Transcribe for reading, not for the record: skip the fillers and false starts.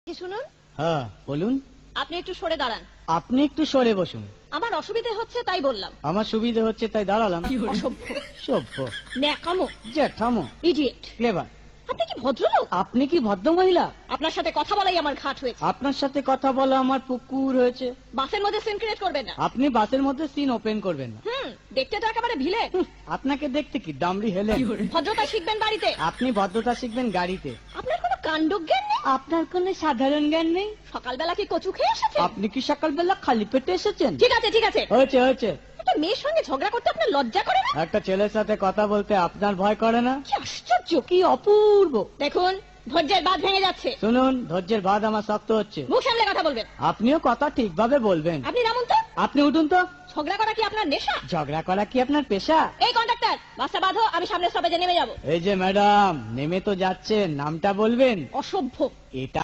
কি শুনুন। হ্যাঁ বলুন। আপনি একটু সরে দাঁড়ান। আপনি একটু সরে বসুন। আমার অসুবিধে হচ্ছে তাই বললাম। আমার সুবিধে হচ্ছে তাই দাঁড়ালাম। অসভ্য, সভ্য, ন্যাকামো, জ্যাঠামো, ইডিয়েট। ক্লেভার। আপনি কি ভদ্রলোক? আপনি কি ভদ্র মহিলা? আপনার সাথে কথা বলাই আমার ঘাট হয়েছে। আপনার সাথে কথা বলা আমার পুকুর হয়েছে। বাসের মধ্যে সিন ক্রিয়েট করবেন না। আপনি বাসের মধ্যে সিন ওপেন করবেন না। দেখতে তো একেবারে ভিলে। আপনাকে দেখতে কি দামড়ি হেলেন? ভদ্রতা শিখবেন বাড়িতে। আপনি ভদ্রতা শিখবেন গাড়িতে। আপনার কোনো কাণ্ডজ্ঞান নেই। আপনার কোনো সাধারণ জ্ঞান নেই। সকালবেলা কি কচু খেয়ে এসেছেন? আপনি কি সকালবেলা খালি পেটে এসেছেন? ঠিক আছে ঠিক আছে। হয়েছে হয়েছে। একটা মেয়ের সঙ্গে ঝগড়া করতে আপনার লজ্জা করে না? একটা ছেলের সাথে কথা বলতে আপনার ভয় করে না? কি আশ্চর্য, কি অপূর্ব। দেখুন ধৈর্যের বাঁধ ভেঙে যাচ্ছে। শুনুন, ধৈর্যের বাঁধ আমার শক্ত হচ্ছে। মুখ সামলে কথা বলবেন। আপনিও কথা ঠিকভাবে বলবেন। আপনি নামুন তো। আপনি উঠুন তো। ঝগড়া করা কি আপনার নেশা? ঝগড়া করা কি আপনার পেশা? এই কন্ডাক্টর, বাসটা বাঁধো, আমি সামনের স্টপেজে নেমে যাব। এই যে ম্যাডাম, নেমে তো যাচ্ছেন, নামটা বলবেন। অসভ্য। এটা